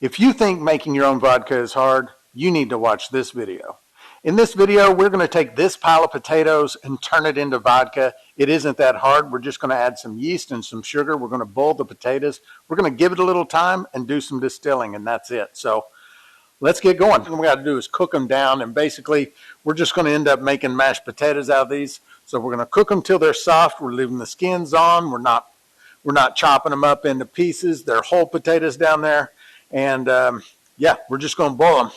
If you think making your own vodka is hard, you need to watch this video. In this video, we're going to take this pile of potatoes and turn it into vodka. It isn't that hard. We're just going to add some yeast and some sugar. We're going to boil the potatoes. We're going to give it a little time and do some distilling, and that's it. So let's get going. What we got to do is cook them down, and basically we're just going to end up making mashed potatoes out of these. So we're going to cook them till they're soft. We're leaving the skins on. We're not chopping them up into pieces. They're whole potatoes down there. And yeah, we're just going to boil them.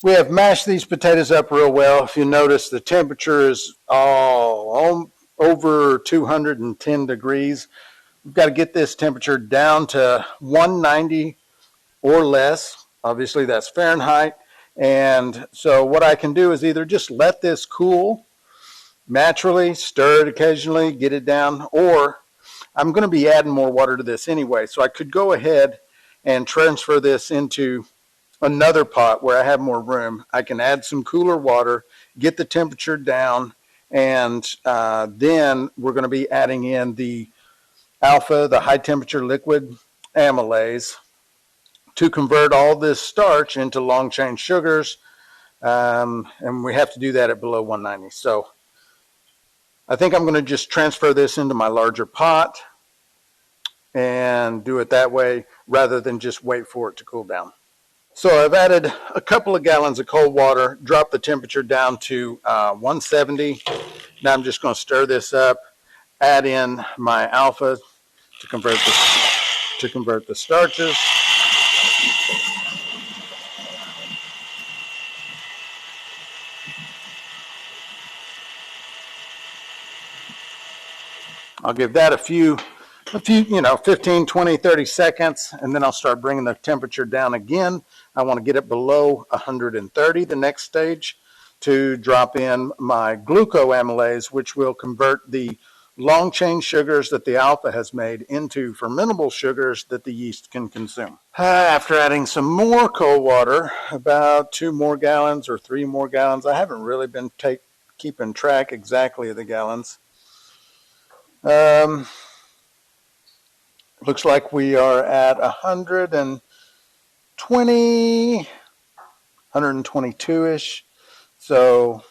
We have mashed these potatoes up real well. If you notice, the temperature is all over 210 degrees. We've got to get this temperature down to 190 or less. Obviously, that's Fahrenheit. And so what I can do is either just let this cool naturally, stir it occasionally, get it down, or I'm going to be adding more water to this anyway. So I could go ahead and transfer this into another pot where I have more room. I can add some cooler water, get the temperature down, and then we're going to be adding in the alpha, the high temperature liquid amylase, to convert all this starch into long chain sugars. And we have to do that at below 190. So I think I'm going to just transfer this into my larger pot and do it that way rather than just wait for it to cool down. So I've added a couple of gallons of cold water, dropped the temperature down to 170. Now I'm just going to stir this up, add in my alpha to convert the starches. I'll give that a few, 15, 20, 30 seconds, and then I'll start bringing the temperature down again. I want to get it below 130 the next stage to drop in my glucoamylase, which will convert the long chain sugars that the alpha has made into fermentable sugars that the yeast can consume. After adding some more cold water, about 2 more gallons or 3 more gallons, I haven't really been keeping track exactly of the gallons. Looks like we are at 122-ish. So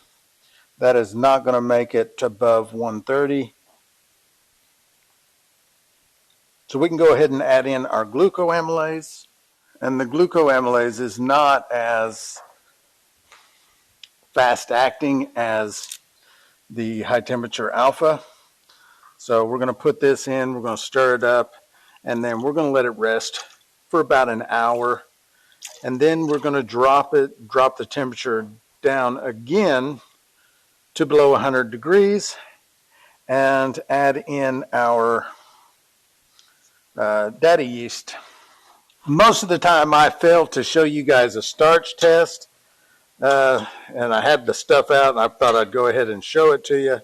that is not going to make it above 130. So we can go ahead and add in our glucoamylase. And the glucoamylase is not as fast acting as the high temperature alpha. So we're going to put this in, we're going to stir it up, and then we're going to let it rest for about an hour. And then we're going to drop the temperature down again to below 100 degrees and add in our daddy yeast. Most of the time I fail to show you guys a starch test, and I had the stuff out and I thought I'd go ahead and show it to you.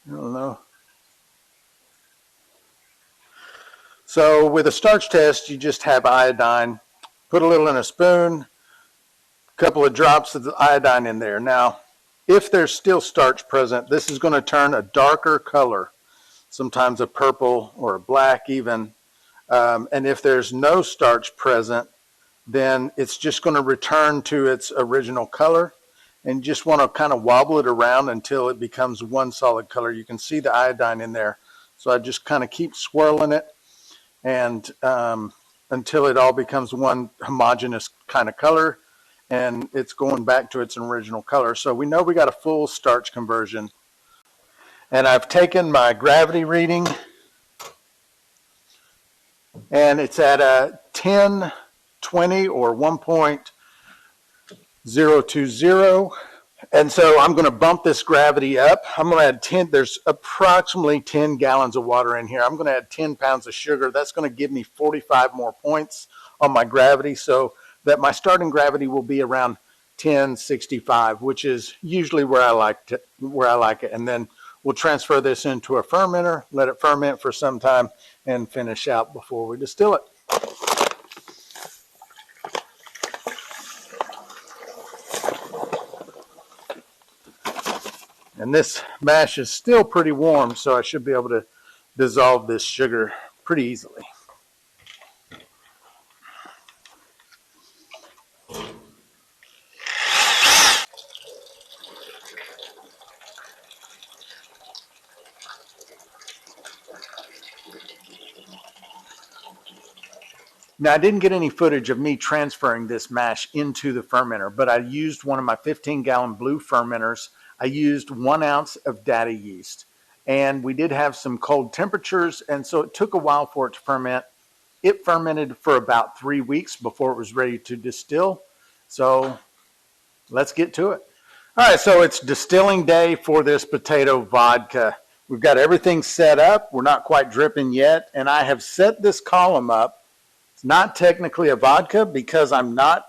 I don't know. So with a starch test, you just have iodine. Put a little in a spoon, a couple of drops of the iodine in there. Now, if there's still starch present, this is going to turn a darker color, sometimes a purple or a black even. And if there's no starch present, then it's just going to return to its original color. And just want to kind of wobble it around until it becomes one solid color. You can see the iodine in there. So I just kind of keep swirling it and until it all becomes one homogeneous kind of color, and it's going back to its original color. So we know we got a full starch conversion. And I've taken my gravity reading, and it's at a 1020 or 1.020. And so I'm going to bump this gravity up. I'm going to add 10, there's approximately 10 gallons of water in here. I'm going to add 10 pounds of sugar. That's going to give me 45 more points on my gravity, so that my starting gravity will be around 1065, which is usually where I like it. And then we'll transfer this into a fermenter, let it ferment for some time, and finish out before we distill it. And this mash is still pretty warm, so I should be able to dissolve this sugar pretty easily. Now, I didn't get any footage of me transferring this mash into the fermenter, but I used one of my 15-gallon blue fermenters. I used 1 ounce of daddy yeast, and we did have some cold temperatures, and so it took a while for it to ferment. It fermented for about 3 weeks before it was ready to distill. So let's get to it. All right, so it's distilling day for this potato vodka. We've got everything set up. We're not quite dripping yet, and I have set this column up. It's not technically a vodka because I am not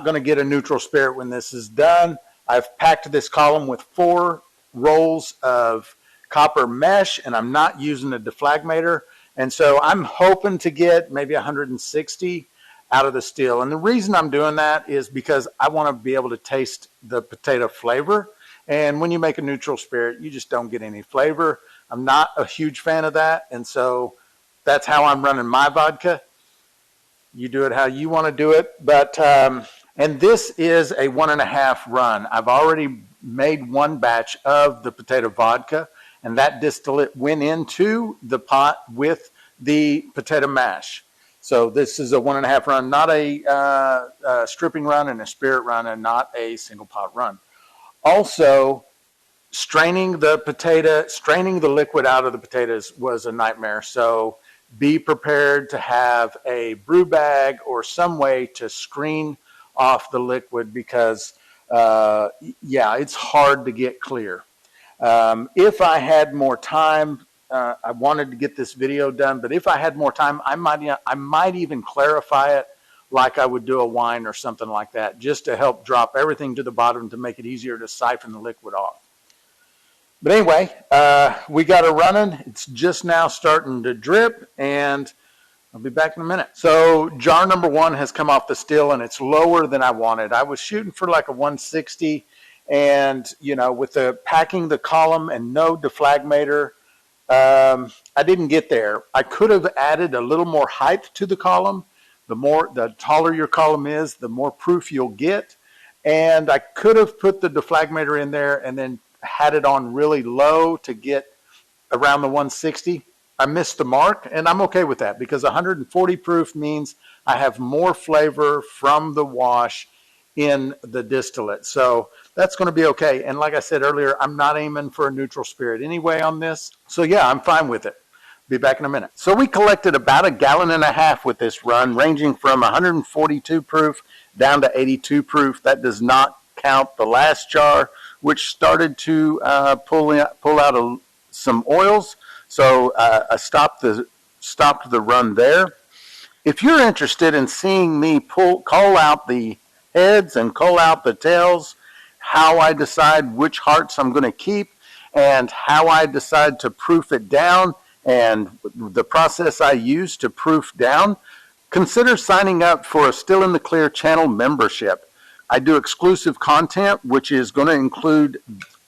going to get a neutral spirit when this is done. I've packed this column with 4 rolls of copper mesh, and I'm not using a deflagmator. And so I'm hoping to get maybe 160 out of the still. And the reason I'm doing that is because I want to be able to taste the potato flavor. And when you make a neutral spirit, you just don't get any flavor. I'm not a huge fan of that. And so that's how I'm running my vodka. You do it how you want to do it. But, and this is a 1.5 run. I've already made 1 batch of the potato vodka, and that distillate went into the pot with the potato mash. So this is a 1.5 run, not a stripping run and a spirit run, and not a single pot run. Also, straining the liquid out of the potatoes was a nightmare. So be prepared to have a brew bag or some way to screen off the liquid because, yeah, it's hard to get clear. If I had more time, I wanted to get this video done, but if I had more time, I might even clarify it like I would do a wine or something like that, just to help drop everything to the bottom to make it easier to siphon the liquid off. But anyway, we got it running. It's just now starting to drip, and I'll be back in a minute. So jar number 1 has come off the still, and it's lower than I wanted. I was shooting for like a 160, and you know, with the packing the column and no deflagmator, I didn't get there. I could have added a little more height to the column. The taller your column is, the more proof you'll get. And I could have put the deflagmator in there and then had it on really low to get around the 160. I missed the mark, and I'm okay with that because 140 proof means I have more flavor from the wash in the distillate. So that's going to be okay. And like I said earlier, I'm not aiming for a neutral spirit anyway on this. So yeah, I'm fine with it. Be back in a minute. So we collected about 1.5 gallons with this run, ranging from 142 proof down to 82 proof. That does not count the last jar, which started to pull out some oils. So I stopped the run there. If you're interested in seeing me call out the heads and call out the tails, how I decide which hearts I'm going to keep, and how I decide to proof it down, and the process I use to proof down, consider signing up for a Still in the Clear channel membership. I do exclusive content, which is going to include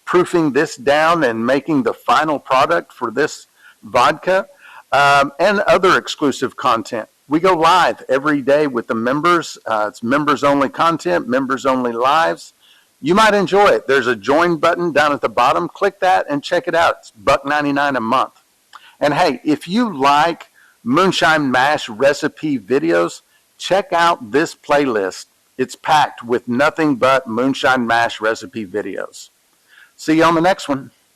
proofing this down and making the final product for this vodka, and other exclusive content. We go live every day with the members. It's members-only content, members-only lives. You might enjoy it. There's a join button down at the bottom. Click that and check it out. It's $1.99 a month. And hey, if you like Moonshine Mash recipe videos, check out this playlist. It's packed with nothing but Moonshine Mash recipe videos. See you on the next one.